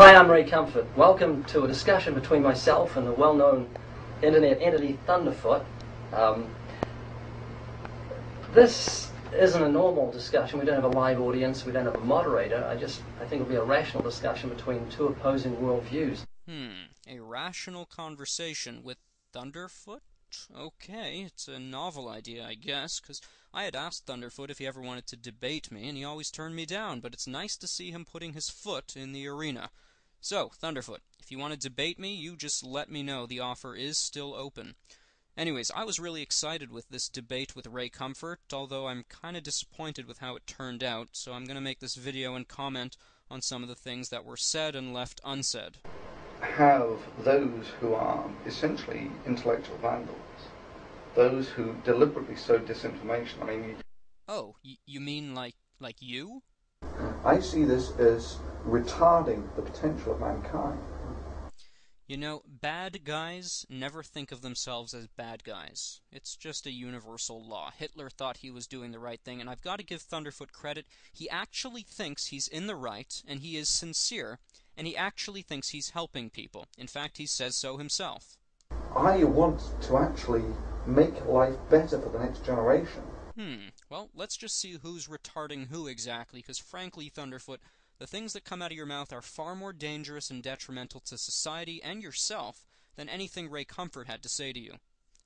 Hi, I'm Ray Comfort. Welcome to a discussion between myself and the well-known internet entity Thunderfoot. This isn't a normal discussion. We don't have a live audience. We don't have a moderator. I think it'll be a rational discussion between two opposing worldviews. A rational conversation with Thunderfoot? Okay, it's a novel idea, I guess, because I had asked Thunderfoot if he ever wanted to debate me, and he always turned me down, but it's nice to see him putting his foot in the arena. So, Thunderfoot, if you want to debate me, you just let me know. The offer is still open. Anyways, I was really excited with this debate with Ray Comfort, although I'm kind of disappointed with how it turned out, so I'm going to make this video and comment on some of the things that were said and left unsaid. Have those who are essentially intellectual vandals, those who deliberately sow disinformation. I mean... Oh, you mean like you? I see this as retarding the potential of mankind. You know, bad guys never think of themselves as bad guys. It's just a universal law. Hitler thought he was doing the right thing, and I've got to give Thunderfoot credit. He actually thinks he's in the right, and he is sincere, and he actually thinks he's helping people. In fact, he says so himself. I want to actually make life better for the next generation. Well, let's just see who's retarding who exactly, because frankly, Thunderfoot, the things that come out of your mouth are far more dangerous and detrimental to society and yourself than anything Ray Comfort had to say to you.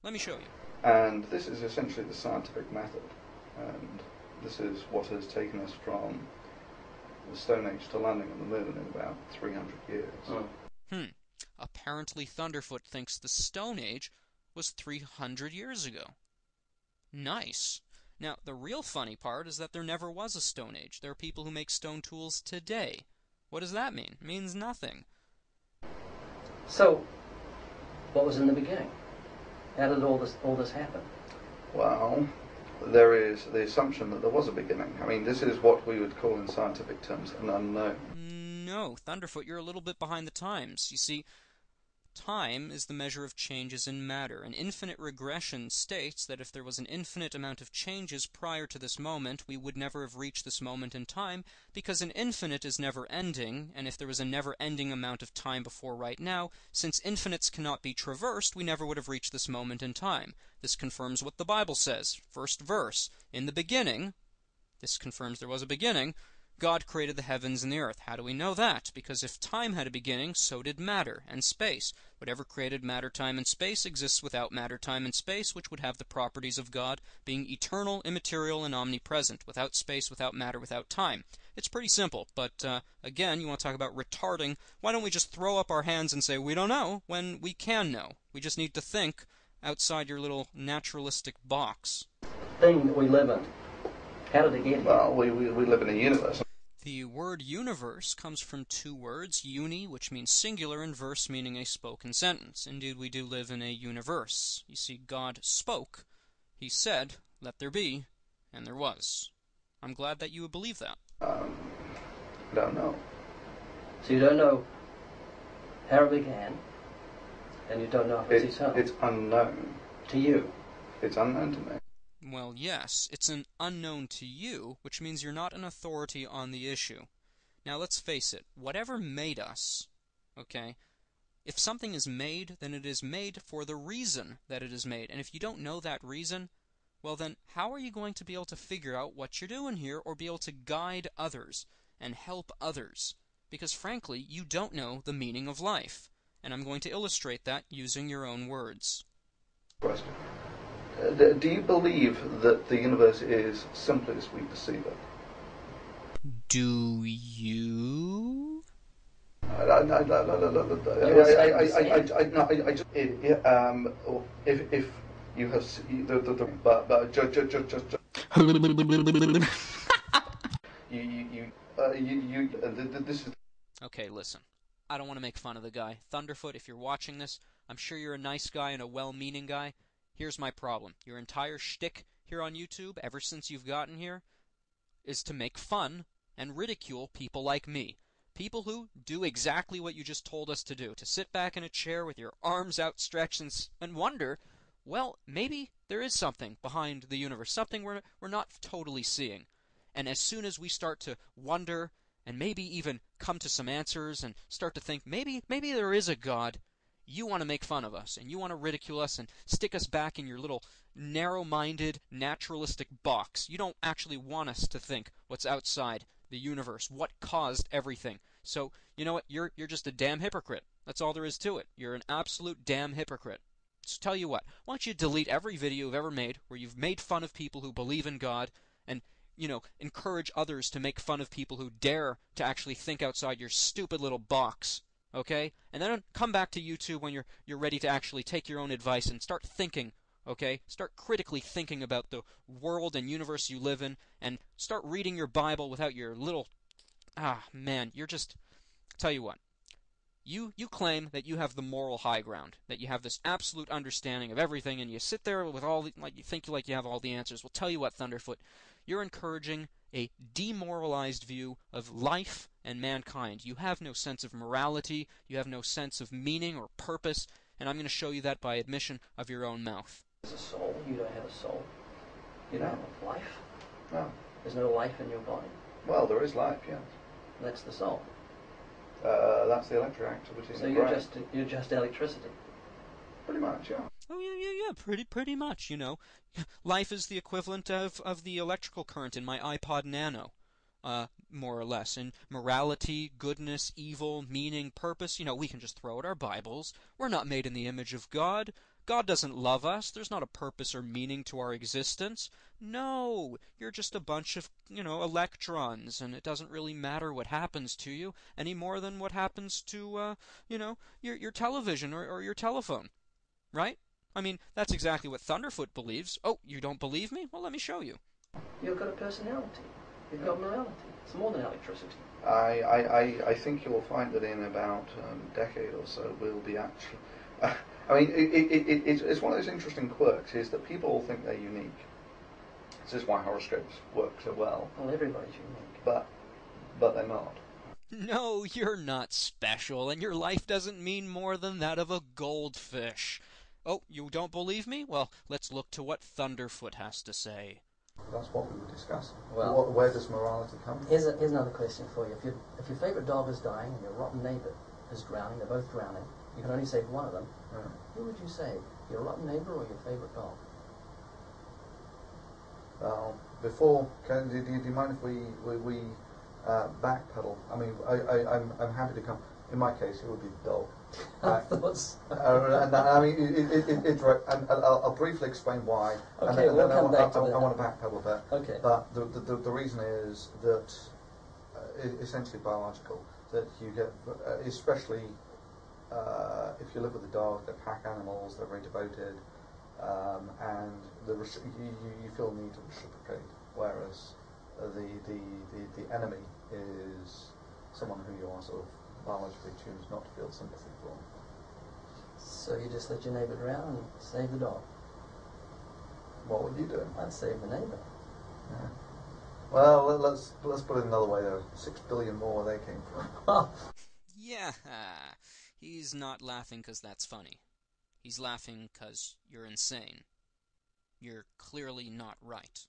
Let me show you. And this is essentially the scientific method, and this is what has taken us from the Stone Age to landing on the moon in about 300 years. Apparently Thunderfoot thinks the Stone Age was 300 years ago. Nice. Now, the real funny part is that there never was a Stone Age. There are people who make stone tools today. What does that mean? It means nothing. So, what was in the beginning? How did all this happen? Well, there is the assumption that there was a beginning. I mean, this is what we would call in scientific terms an unknown. No, Thunderfoot, you're a little bit behind the times. You see, time is the measure of changes in matter. An infinite regression states that if there was an infinite amount of changes prior to this moment, we would never have reached this moment in time, because an infinite is never ending, and if there was a never-ending amount of time before right now, since infinites cannot be traversed, we never would have reached this moment in time. This confirms what the Bible says. First verse, in the beginning, this confirms there was a beginning, God created the heavens and the earth. How do we know that? Because if time had a beginning, so did matter and space. Whatever created matter, time, and space exists without matter, time, and space, which would have the properties of God, being eternal, immaterial, and omnipresent, without space, without matter, without time. It's pretty simple, but again, you want to talk about retarding, why don't we just throw up our hands and say, we don't know, when we can know? We just need to think outside your little naturalistic box. Thing that we live in. How did it get here? Well, we live in a universe. The word universe comes from two words, uni, which means singular, and verse, meaning a spoken sentence. Indeed, we do live in a universe. You see, God spoke. He said, let there be, and there was. I'm glad that you would believe that. I don't know. So you don't know how it began, and you don't know if it's eternal? It's unknown. To you? It's unknown to me. Well, yes, it's an unknown to you, which means you're not an authority on the issue. Now, let's face it, whatever made us, okay, if something is made, then it is made for the reason that it is made. And if you don't know that reason, well then, how are you going to be able to figure out what you're doing here, or be able to guide others and help others? Because frankly, you don't know the meaning of life. And I'm going to illustrate that using your own words. Question. Do you believe that the universe is simply as we perceive it? Do you? If you have this is. Okay, listen. I don't want to make fun of the guy. Thunderfoot, if you're watching this, I'm sure you're a nice guy and a well-meaning guy. Here's my problem. Your entire shtick here on YouTube, ever since you've gotten here, is to make fun and ridicule people like me. People who do exactly what you just told us to do. To sit back in a chair with your arms outstretched and wonder, well, maybe there is something behind the universe. Something we're not totally seeing. And as soon as we start to wonder and maybe even come to some answers and start to think maybe there is a God, you want to make fun of us, and you want to ridicule us and stick us back in your little narrow-minded, naturalistic box. You don't actually want us to think what's outside the universe, what caused everything. So, you know what? You're just a damn hypocrite. That's all there is to it. You're an absolute damn hypocrite. So tell you what, why don't you delete every video you've ever made where you've made fun of people who believe in God, and, you know, encourage others to make fun of people who dare to actually think outside your stupid little box. Okay? And then come back to YouTube when you're ready to actually take your own advice and start thinking, okay? Start critically thinking about the world and universe you live in, and start reading your Bible without your little... man, you're just... Tell you what. You claim that you have the moral high ground, that you have this absolute understanding of everything, and you sit there with all the... like you think you have all the answers. Well, tell you what, Thunderfoot. You're encouraging a demoralized view of life and mankind. You have no sense of morality, you have no sense of meaning or purpose, and I'm going to show you that by admission of your own mouth. There's a soul. You don't have a soul. You don't have life. No. There's no life in your body. Well, there is life, yes. That's the soul. That's the electric activity. So you're just electricity. Pretty much, yeah. Oh yeah. Pretty much. You know, life is the equivalent of the electrical current in my iPod Nano, more or less. And morality, goodness, evil, meaning, purpose. You know, we can just throw out our Bibles. We're not made in the image of God. God doesn't love us. There's not a purpose or meaning to our existence. No, you're just a bunch of, electrons, and it doesn't really matter what happens to you any more than what happens to, your television or your telephone. Right? I mean, that's exactly what Thunderfoot believes. Oh, you don't believe me? Well, let me show you. You've got a personality. You've got morality. It's more than electricity. I think you'll find that in about a decade or so we'll be actually... it's one of those interesting quirks is that people think they're unique. This is why horoscopes work so well. Well, everybody's unique. But they're not. No, you're not special, and your life doesn't mean more than that of a goldfish. Oh, you don't believe me? Well, let's look to what Thunderfoot has to say. That's what we were discussing. Well, where does morality come from? Here's another question for you. If your favourite dog is dying and your rotten neighbour is drowning, they're both drowning, you can only save one of them, who would you save? Your rotten neighbour or your favourite dog? Well, do you mind if we backpedal? I mean, I'm happy to come. In my case, it would be the dog. I mean, it's right. And I'll briefly explain why. Okay, we'll come back to that. I want to backpedal a bit. Okay. But the reason is that essentially biological. That you get, especially if you live with a dog, they're pack animals, they're very devoted, and you feel the need to reciprocate. Whereas the enemy is someone who you are sort of biologically choose not to feel sympathy for. So you just let your neighbour drown and save the dog? What would you do? I'd save the neighbour. Yeah. Well, let's put it another way. There are 6 billion more where they came from. Yeah, he's not laughing because that's funny. He's laughing because you're insane. You're clearly not right.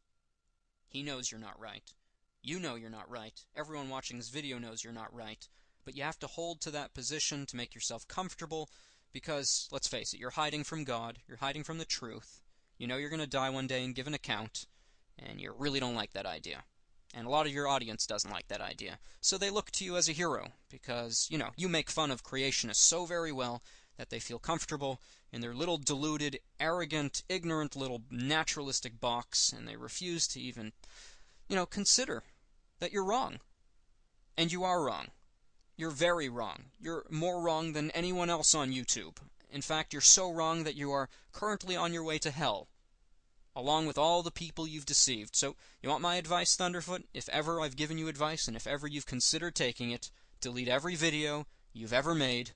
He knows you're not right. You know you're not right. Everyone watching this video knows you're not right. But you have to hold to that position to make yourself comfortable because, let's face it, you're hiding from God, you're hiding from the truth, you know you're going to die one day and give an account, and you really don't like that idea. And a lot of your audience doesn't like that idea. So they look to you as a hero because, you make fun of creationists so very well that they feel comfortable in their little deluded, arrogant, ignorant little naturalistic box, and they refuse to even, consider that you're wrong. And you are wrong. You're very wrong. You're more wrong than anyone else on YouTube. In fact, you're so wrong that you are currently on your way to hell, along with all the people you've deceived. So, you want my advice, Thunderfoot? If ever I've given you advice, and if ever you've considered taking it, delete every video you've ever made,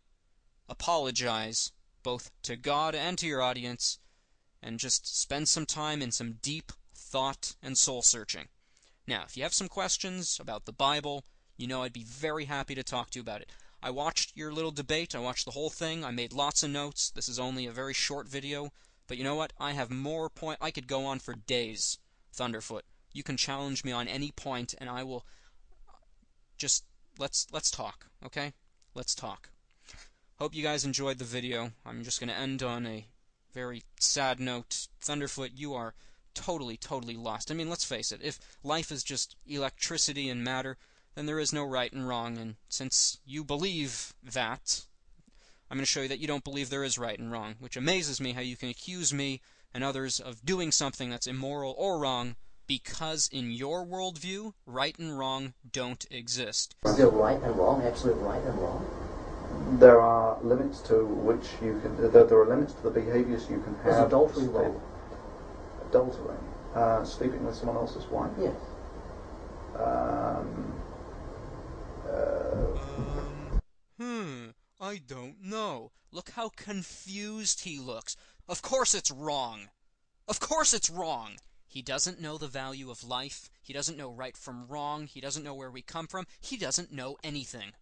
apologize, both to God and to your audience, and just spend some time in some deep thought and soul-searching. Now, if you have some questions about the Bible, I'd be very happy to talk to you about it. I watched your little debate. I watched the whole thing. I made lots of notes. This is only a very short video. But you know what? I have more point. I could go on for days, Thunderfoot. You can challenge me on any point, and I will just let's talk, okay? Let's talk. Hope you guys enjoyed the video. I'm just going to end on a very sad note. Thunderfoot, you are totally lost. I mean, let's face it. If life is just electricity and matter, then there is no right and wrong. And since you believe that, I'm going to show you that you don't believe there is right and wrong, which amazes me how you can accuse me and others of doing something that's immoral or wrong, because in your worldview, right and wrong don't exist. Is there right and wrong, absolute right and wrong? There are limits to which you can. There are limits to the behaviours you can have. Is adultery wrong? Adultery, sleeping with someone else's wife. Yes. I don't know. Look how confused he looks. Of course it's wrong. Of course it's wrong. He doesn't know the value of life. He doesn't know right from wrong. He doesn't know where we come from. He doesn't know anything.